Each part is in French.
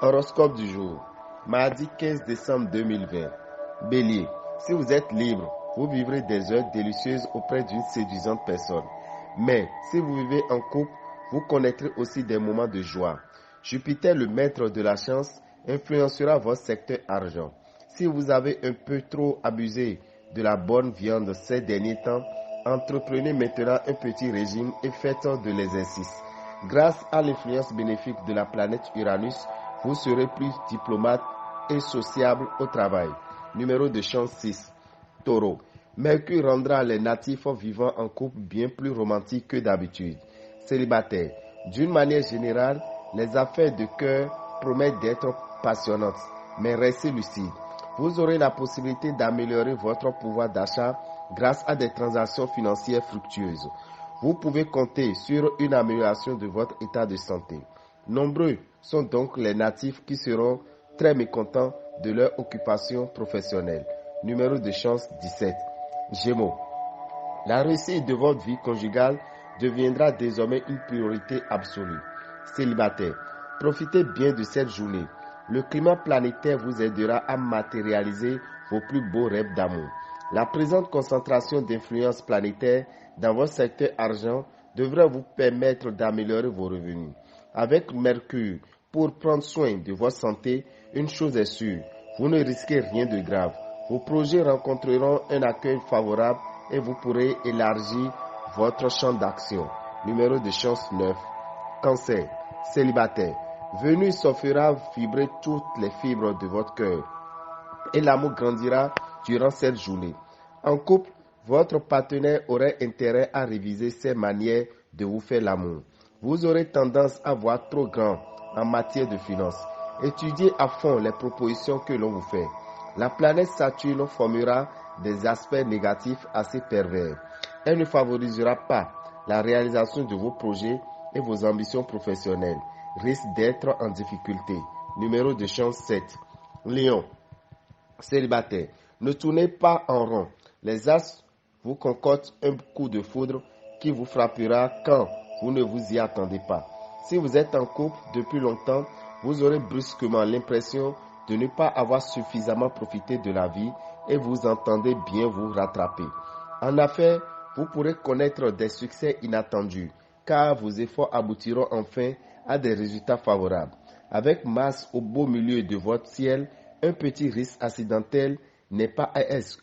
Horoscope du jour, mardi 15 décembre 2020. Bélier, si vous êtes libre, vous vivrez des heures délicieuses auprès d'une séduisante personne. Mais si vous vivez en couple, vous connaîtrez aussi des moments de joie. Jupiter, le maître de la chance, influencera votre secteur argent. Si vous avez un peu trop abusé de la bonne viande ces derniers temps, entreprenez maintenant un petit régime et faites de l'exercice. Grâce à l'influence bénéfique de la planète Uranus, vous serez plus diplomate et sociable au travail. Numéro de chance 6. Taureau. Mercure rendra les natifs vivant en couple bien plus romantiques que d'habitude. Célibataire. D'une manière générale, les affaires de cœur promettent d'être passionnantes, mais restez lucide. Vous aurez la possibilité d'améliorer votre pouvoir d'achat grâce à des transactions financières fructueuses. Vous pouvez compter sur une amélioration de votre état de santé. Nombreux sont donc les natifs qui seront très mécontents de leur occupation professionnelle. Numéro de chance 17. Gémeaux. La réussite de votre vie conjugale deviendra désormais une priorité absolue. Célibataire. Profitez bien de cette journée. Le climat planétaire vous aidera à matérialiser vos plus beaux rêves d'amour. La présente concentration d'influence planétaire dans votre secteur argent devrait vous permettre d'améliorer vos revenus. Avec Mercure, pour prendre soin de votre santé, une chose est sûre, vous ne risquez rien de grave. Vos projets rencontreront un accueil favorable et vous pourrez élargir votre champ d'action. Numéro de chance 9. Cancer. Célibataire. Vénus fera vibrer toutes les fibres de votre cœur et l'amour grandira durant cette journée. En couple, votre partenaire aurait intérêt à réviser ses manières de vous faire l'amour. Vous aurez tendance à voir trop grand en matière de finances. Étudiez à fond les propositions que l'on vous fait. La planète Saturne formera des aspects négatifs assez pervers. Elle ne favorisera pas la réalisation de vos projets et vos ambitions professionnelles risquent d'être en difficulté. Numéro de chance 7. Lion. Célibataire. Ne tournez pas en rond. Les astres vous concoctent un coup de foudre qui vous frappera quand vous ne vous y attendez pas. Si vous êtes en couple depuis longtemps, vous aurez brusquement l'impression de ne pas avoir suffisamment profité de la vie et vous entendez bien vous rattraper. En affaires, vous pourrez connaître des succès inattendus car vos efforts aboutiront enfin à des résultats favorables. Avec Mars au beau milieu de votre ciel, un petit risque accidentel n'est pas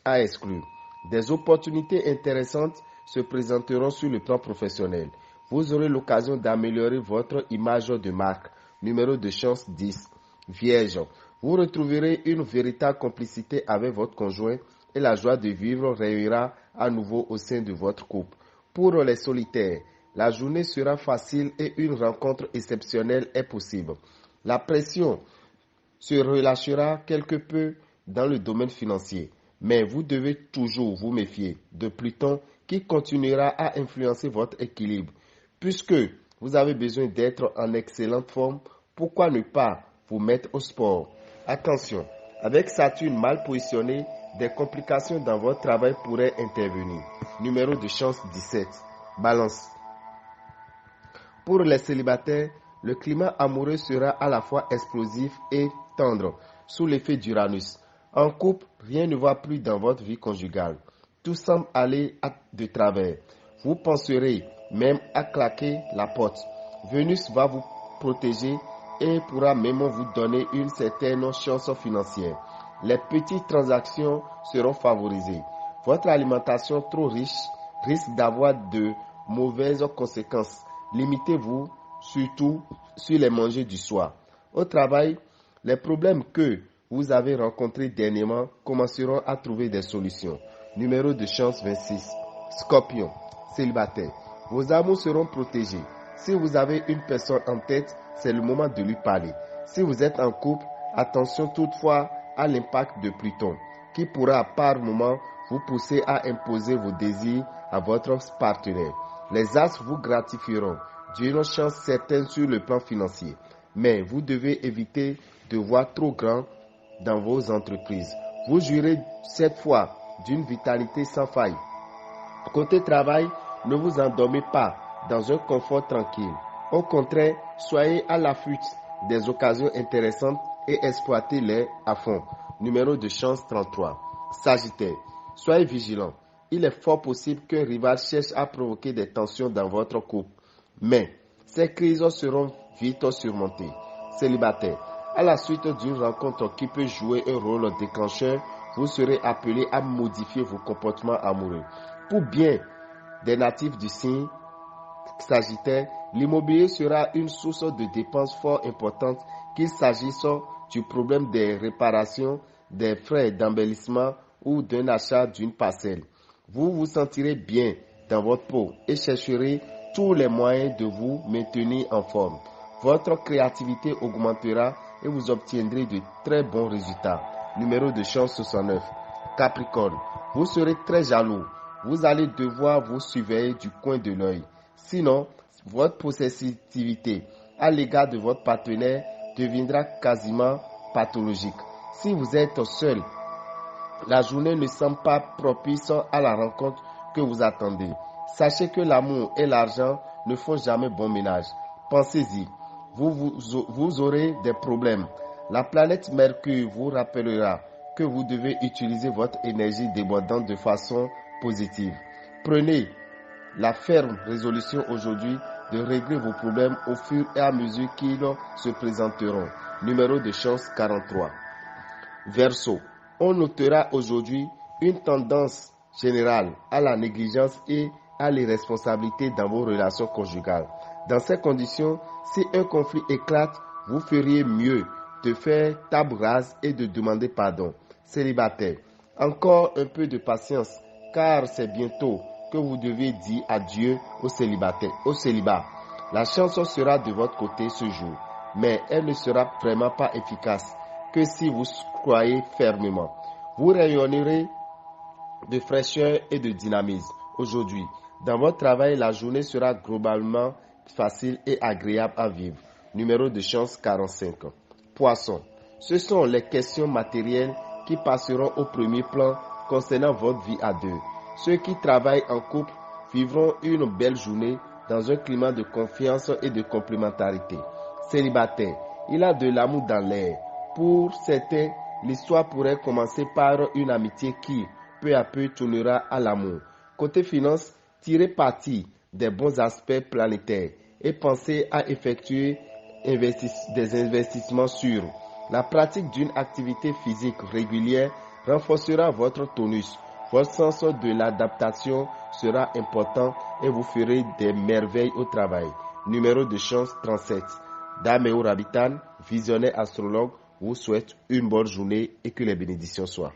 à exclure. Des opportunités intéressantes se présenteront sur le plan professionnel. Vous aurez l'occasion d'améliorer votre image de marque. Numéro de chance 10. Vierge. Vous retrouverez une véritable complicité avec votre conjoint et la joie de vivre réunira à nouveau au sein de votre couple. Pour les solitaires, la journée sera facile et une rencontre exceptionnelle est possible. La pression se relâchera quelque peu dans le domaine financier, mais vous devez toujours vous méfier de Pluton qui continuera à influencer votre équilibre. Puisque vous avez besoin d'être en excellente forme, pourquoi ne pas vous mettre au sport? Attention, avec Saturne mal positionné, des complications dans votre travail pourraient intervenir. Numéro de chance 17. Balance. Pour les célibataires, le climat amoureux sera à la fois explosif et tendre sous l'effet d'Uranus. En couple, rien ne va plus dans votre vie conjugale. Tout semble aller de travers. Vous penserez même à claquer la porte. Vénus va vous protéger et pourra même vous donner une certaine chance financière. Les petites transactions seront favorisées. Votre alimentation trop riche risque d'avoir de mauvaises conséquences. Limitez-vous surtout sur les manger du soir. Au travail, les problèmes que vous avez rencontrés dernièrement commenceront à trouver des solutions. Numéro de chance 26. Scorpion. Célibataire. Vos amours seront protégés. Si vous avez une personne en tête, c'est le moment de lui parler. Si vous êtes en couple, attention toutefois à l'impact de Pluton, qui pourra par moment vous pousser à imposer vos désirs à votre partenaire. Les astres vous gratifieront d'une chance certaine sur le plan financier, mais vous devez éviter de voir trop grand dans vos entreprises. Vous jouirez cette fois d'une vitalité sans faille. Côté travail, ne vous endormez pas dans un confort tranquille. Au contraire, soyez à l'affût des occasions intéressantes et exploitez-les à fond. Numéro de chance 33. Sagittaire, soyez vigilant. Il est fort possible qu'un rival cherche à provoquer des tensions dans votre couple. Mais ces crises seront vite surmontées. Célibataire, à la suite d'une rencontre qui peut jouer un rôle déclencheur, vous serez appelé à modifier vos comportements amoureux. Pour bien des natifs du signe Sagittaire, l'immobilier sera une source de dépenses fort importante, qu'il s'agisse du problème des réparations, des frais d'embellissement ou d'un achat d'une parcelle. Vous vous sentirez bien dans votre peau et chercherez tous les moyens de vous maintenir en forme. Votre créativité augmentera et vous obtiendrez de très bons résultats. Numéro de chance 69. Capricorne, vous serez très jaloux. Vous allez devoir vous surveiller du coin de l'œil. Sinon, votre possessivité à l'égard de votre partenaire deviendra quasiment pathologique. Si vous êtes seul, la journée ne semble pas propice à la rencontre que vous attendez. Sachez que l'amour et l'argent ne font jamais bon ménage. Pensez-y, vous aurez des problèmes. La planète Mercure vous rappellera que vous devez utiliser votre énergie débordante de façon positive. Prenez la ferme résolution aujourd'hui de régler vos problèmes au fur et à mesure qu'ils se présenteront. Numéro de chance 43. Verseau, on notera aujourd'hui une tendance générale à la négligence et à l'irresponsabilité dans vos relations conjugales. Dans ces conditions, si un conflit éclate, vous feriez mieux de faire table rase et de demander pardon. Célibataire, encore un peu de patience, car c'est bientôt que vous devez dire adieu au célibat. La chance sera de votre côté ce jour, mais elle ne sera vraiment pas efficace que si vous croyez fermement. Vous rayonnerez de fraîcheur et de dynamisme aujourd'hui. Dans votre travail, la journée sera globalement facile et agréable à vivre. Numéro de chance 45. Poisson, ce sont les questions matérielles qui passeront au premier plan concernant votre vie à deux. Ceux qui travaillent en couple vivront une belle journée dans un climat de confiance et de complémentarité. Célibataire, il a de l'amour dans l'air. Pour certains, l'histoire pourrait commencer par une amitié qui, peu à peu, tournera à l'amour. Côté finance, tirez parti des bons aspects planétaires et pensez à effectuer des investissements sûrs. La pratique d'une activité physique régulière renforcera votre tonus. Votre sens de l'adaptation sera important et vous ferez des merveilles au travail. Numéro de chance 37. Dameo Rabitan, visionnaire astrologue, vous souhaite une bonne journée et que les bénédictions soient.